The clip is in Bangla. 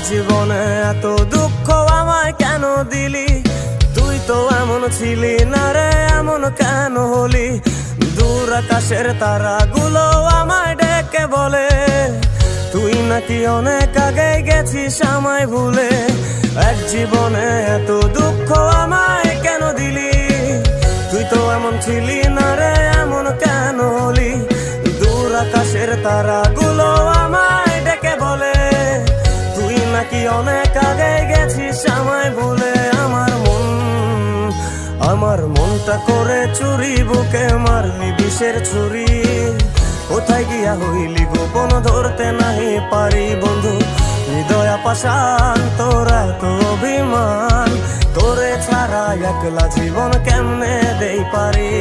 জীবনে এত দুঃখ আমায় কেন দিলি? তুই তো এমন ছিলি না রে, এমন কেন হলি? দূর আকাশের তারাগুলো আমায় ডেকে বলে তুই নাকি অনেক আগে গেছিস আমায় ভুলে। এক জীবনে এত দুঃখ আমায় কেন দিলি? তুই তো এমন ছিলি না রে, এমন কেন হলি? দূর আকাশের তারাগুলো আমায় ডেকে বলে তুই নাকি অনেক আগে গেছিস আমায় ভুলে। আমার মনটা করে চুরি, বুকে মারলি বিষের ছুরি। কোথায় গিয়া হইলি গোপন ধরতে নাহি পারি বন্ধু। হৃদয় পাষাণ তোর এত অভিমান, তোরে ছাড়া একলা জীবন কেমনে দেই পারি।